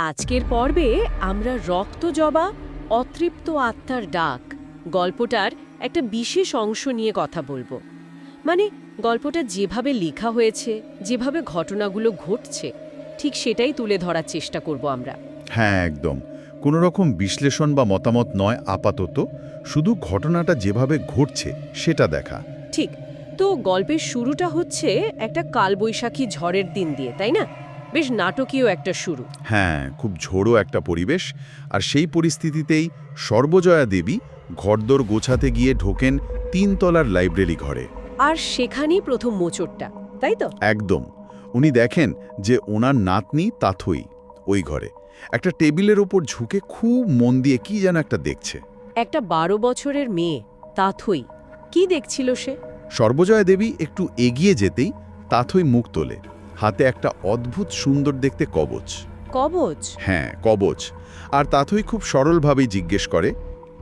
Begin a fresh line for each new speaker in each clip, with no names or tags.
আজকের পর্বে আমরা রক্তজবা অতৃপ্ত আত্মার ডাক গল্পটার একটা বিশেষ অংশ নিয়ে কথা বলবো। মানে গল্পটা যেভাবে লেখা হয়েছে, যেভাবে ঘটনাগুলো ঘটছে, ঠিক সেটাই তুলে ধরার চেষ্টা করব আমরা।
হ্যাঁ, একদম। কোনো রকম বিশ্লেষণ বা মতামত নয় আপাতত, শুধু ঘটনাটা যেভাবে ঘটছে সেটা দেখা।
ঠিক। তো গল্পের শুরুটা হচ্ছে একটা কালবৈশাখী ঝড়ের দিন দিয়ে, তাই না? বেশ নাটকীয় একটা শুরু।
হ্যাঁ, খুব ঝোড়ো একটা পরিবেশ। আর সেই পরিস্থিতিতেই সর্বজয়া দেবী ঘরদোর গোছাতে গিয়ে ঢোকেন ৩ তলার লাইব্রেরি ঘরে।
আর সেখানেই প্রথম মোচড়টা, তাই তো?
একদম। উনি দেখেন যে ওনার নাতনি তাথই ওই ঘরে একটা টেবিলের ওপর ঝুঁকে খুব মন দিয়ে কি যেন একটা দেখছে।
একটা ১২ বছরের মেয়ে তাথই কি দেখছিল সে?
সর্বজয়া দেবী একটু এগিয়ে যেতেই তাথই মুখ তোলে, হাতে একটা অদ্ভুত সুন্দর দেখতে কবচ।
কবচ?
হ্যাঁ, কবচ। আর তাথই খুব সরলভাবেই জিজ্ঞেস করে,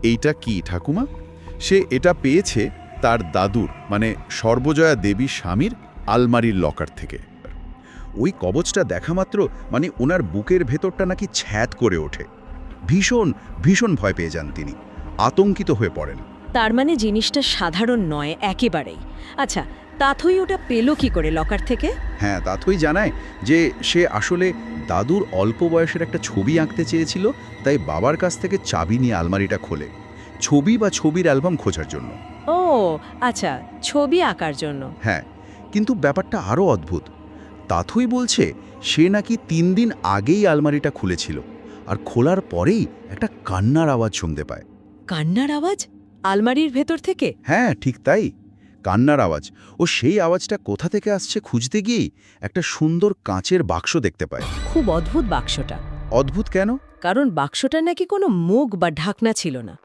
এইটা কি ঠাকুমা? সে এটা পেয়েছে তার দাদুর মানে সর্বজয়া দেবী স্বামীর আলমারির লকার থেকে। ওই কবচটা দেখা মাত্র মানে ওনার বুকের ভেতরটা নাকি ছ্যাদ করে ওঠে। ভীষণ ভীষণ ভয় পেয়ে যান তিনি, আতঙ্কিত হয়ে পড়েন।
তার মানে জিনিসটা সাধারণ নয় একেবারেই। আচ্ছা, তাথই ওটা পেল কি করে লকার থেকে?
হ্যাঁ, তাথই জানায় যে সে আসলে দাদুর অল্প বয়সের একটা ছবি আঁকতে চেয়েছিল, তাই বাবার কাছ থেকে চাবি নিয়ে আলমারিটা খোলে ছবি বা ছবির অ্যালবাম খোঁজার জন্য।
ও আচ্ছা, ছবি আঁকার জন্য।
হ্যাঁ, কিন্তু ব্যাপারটা আরও অদ্ভুত। তাথই বলছে সে নাকি ৩ দিন আগেই আলমারিটা খুলেছিল, আর খোলার পরেই একটা কান্নার আওয়াজ শুনতে পায়।
কান্নার আওয়াজ আলমারির ভেতর থেকে?
হ্যাঁ, ঠিক তাই, কান্নার আওয়াজ। ও সেই আওয়াজটা কোথা থেকে আসছে খুঁজতে গিয়েই একটা সুন্দর কাঁচের বাক্স দেখতে পায়।
খুব অদ্ভুত বাক্সটা।
অদ্ভুত কেন?
কারণ বাক্সটা নাকি কোনো মুখ বা ঢাকনা ছিল না,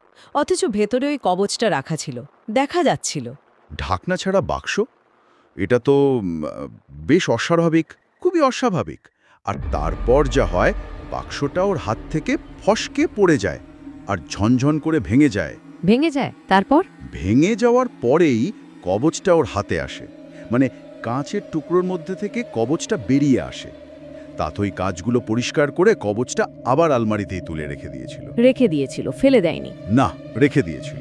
অথচ ভেতরে ওই কবচটা রাখা ছিল, দেখা যাচ্ছিল।
ঢাকনা ছাড়া বাক্স? এটা তো বেশ অস্বাভাবিক, খুবই অস্বাভাবিক। আর তারপর যা হয়, বাক্সটা ওর হাত থেকে ফসকে পড়ে যায় আর ঝনঝন করে ভেঙে যায়।
ভেঙে যায়? তারপর?
ভেঙে যাওয়ার পরেই কবচটা ওর হাতে আসে, মানে কাঁচের টুকরোর মধ্যে থেকে কবচটা বেরিয়ে আসে। তাতই কাঁচগুলো পরিষ্কার করে কবচটা আবার আলমারিতেই তুলে রেখে দিয়েছিল।
রেখে দিয়েছিল, ফেলে দেয়নি?
না, রেখে দিয়েছিল।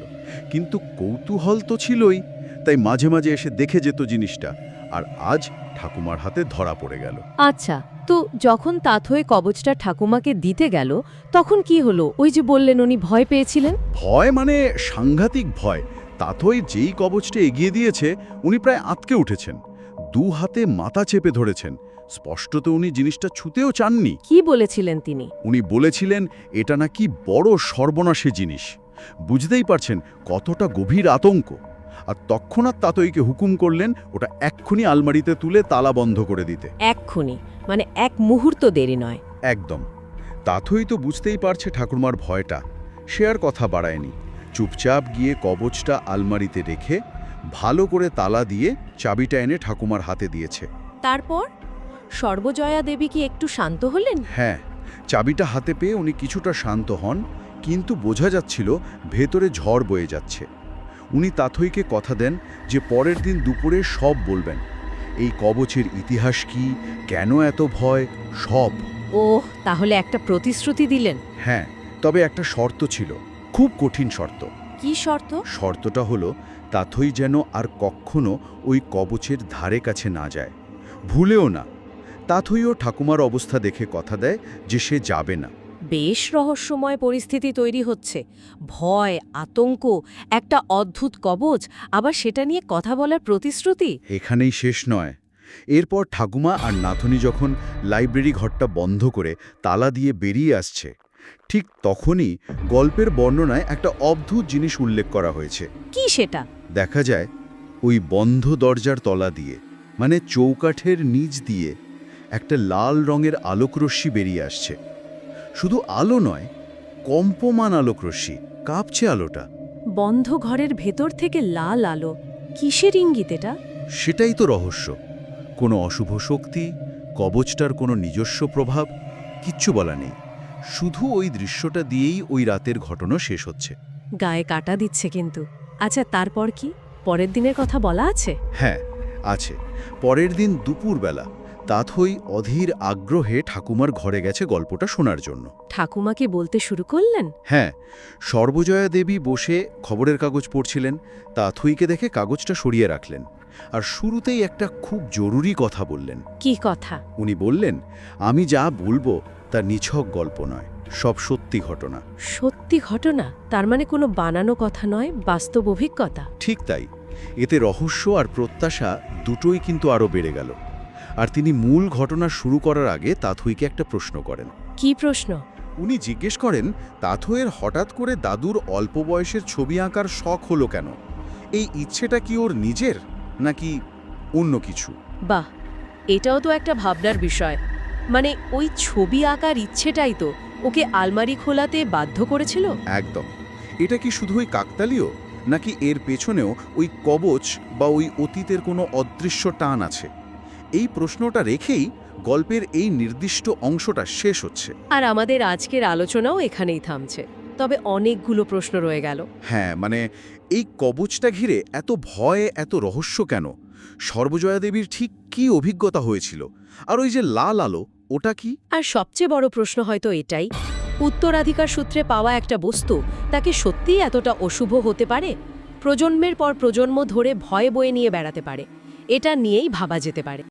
কিন্তু কৌতূহল তো ছিলই, তাই মাঝে মাঝে এসে দেখে যেত জিনিসটা। আর আজ ঠাকুমার হাতে ধরা পড়ে গেল।
আচ্ছা, তো যখন তাথই কবচটা ঠাকুমাকে দিতে গেল, তখন কি হলো? ওই যে বললেন উনি ভয় পেয়েছিলেন।
ভয় মানে সাংঘাতিক ভয়। তাতই যেই কবচটা এগিয়ে দিয়েছে, উনি প্রায় আঁতকে উঠেছেন, 2 হাতে মাথা চেপে ধরেছেন। স্পষ্টত উনি জিনিসটা ছুঁতেও চাননি।
কি বলেছিলেন তিনি?
উনি বলেছিলেন এটা নাকি বড় সর্বনাশী জিনিস। বুঝতেই পারছেন কতটা গভীর আতঙ্ক। আর তৎক্ষণাৎ তাতইকে হুকুম করলেন ওটা এক্ষুনি আলমারিতে তুলে তালা বন্ধ করে দিতে।
এক্ষুনি? মানে এক মুহূর্ত দেরি নয়?
একদম। তাতই তো বুঝতেই পারছে ঠাকুরমার ভয়টা, সে আর কথা বাড়ায়নি। চুপচাপ গিয়ে কবচটা আলমারিতে রেখে ভালো করে তালা দিয়ে চাবিটা এনে ঠাকুমার হাতে দিয়েছে।
তারপর সর্বজয়া দেবী কি একটু শান্ত হলেন?
হ্যাঁ, চাবিটা হাতে পেয়ে উনি কিছুটা শান্ত হন, কিন্তু বোঝা যাচ্ছিল ভেতরে ঝড় বয়ে যাচ্ছে। উনি তাথইকে কথা দেন যে পরের দিন দুপুরে সব বলবেন। এই কবচের ইতিহাস কি, কেন এত ভয়, সব।
ওহ, তাহলে একটা প্রতিশ্রুতি দিলেন?
হ্যাঁ, তবে একটা শর্ত ছিল, খুব কঠিন শর্ত।
কি শর্ত?
শর্তটা হলো তাথই যেন আর কখনো ওই কবচের ধারে কাছে না যায়, ভুলেও না। তাথইও ঠাকুমার অবস্থা দেখে কথা দেয় যে সে যাবে না।
বেশ রহস্যময় পরিস্থিতি তৈরি হচ্ছে। ভয়, আতঙ্ক, একটা অদ্ভুত কবচ, আবার সেটা নিয়ে কথা বলার প্রতিশ্রুতি।
এখানেই শেষ নয়। এরপর ঠাকুমা আর নাথনি যখন লাইব্রেরি ঘরটা বন্ধ করে তালা দিয়ে বেরিয়ে আসছে, ঠিক তখনই গল্পের বর্ণনায় একটা অদ্ভুত জিনিস উল্লেখ করা হয়েছে।
কি সেটা?
দেখা যায় ওই বন্ধ দরজার তলা দিয়ে, মানে চৌকাঠের নিচ দিয়ে একটা লাল রঙের আলোকরশ্মি বেরিয়ে আসছে। শুধু আলো নয়, কম্পমান আলোকরশ্মি, কাঁপছে আলোটা।
বন্ধ ঘরের ভেতর থেকে লাল আলো, কিসের ইঙ্গিত এটা?
সেটাই তো রহস্য। কোনো অশুভ শক্তি, কবচটার কোনো নিজস্ব প্রভাব, কিচ্ছু বলা নেই। শুধু ওই দৃশ্যটা দিয়েই ওই রাতের ঘটনা শেষ হচ্ছে।
গায়ে কাটা দিচ্ছে কিন্তু। আচ্ছা, তারপর কি? পরের দিনের কথা বলা আছে?
হ্যাঁ, আছে। পরের দিন দুপুরবেলা তাথই অধীর আগ্রহে ঠাকুমার ঘরে গেছে গল্পটা শোনার জন্য।
ঠাকুমাকে বলতে শুরু করলেন।
হ্যাঁ, সর্বজয়া দেবী বসে খবরের কাগজ পড়ছিলেন। তাথইকে দেখে কাগজটা সরিয়ে রাখলেন আর শুরুতেই একটা খুব জরুরি কথা বললেন।
কি কথা?
উনি বললেন, আমি যা বলবো তা নিছক গল্প নয়, সব সত্যি ঘটনা।
সত্যি ঘটনা? তার মানে কোনো বানানো কথা নয়, বাস্তব অভিজ্ঞতা।
ঠিক তাই। এতে রহস্য আর প্রত্যাশা দুটোই কিন্তু আরও বেড়ে গেল। আর তিনি মূল ঘটনা শুরু করার আগে তাথইকে একটা প্রশ্ন করেন।
কি প্রশ্ন?
উনি জিজ্ঞেস করেন, তাথইয়ের হঠাৎ করে দাদুর অল্প বয়সের ছবি আঁকার শখ হলো কেন? এই ইচ্ছেটা কি ওর নিজের, নাকি অন্য কিছু?
বাহ, এটাও তো একটা ভাবনার বিষয়। মানে ওই ছবি আঁকার ইচ্ছেটাই তো ওকে আলমারি খোলাতে বাধ্য করেছিল?
একদম। এটা কি শুধু ওই কাকতালীয়, নাকি এর পেছনেও ওই কবচ বা ওই অতীতের কোনো অদৃশ্য টান আছে? এই প্রশ্নটা রেখেই গল্পের এই নির্দিষ্ট অংশটা শেষ হচ্ছে।
আর আমাদের আজকের আলোচনাও এখানেই থামছে। তবে অনেকগুলো প্রশ্ন রয়ে গেল।
হ্যাঁ, মানে এই কবচটা ঘিরে এত ভয়, এত রহস্য কেন? সর্বজয়া দেবীর ঠিক কী অভিজ্ঞতা হয়েছিল? আর ওই যে লাল আলো, ওটা কি?
আর সবচেয়ে বড় প্রশ্ন হয়তো এটাই, উত্তরাধিকার সূত্রে পাওয়া একটা বস্তু তাকে সত্যিই এতটা অশুভ হতে পারে? প্রজন্মের পর প্রজন্ম ধরে ভয় বয়ে নিয়ে বেড়াতে পারে? এটা নিয়েই ভাবা যেতে পারে।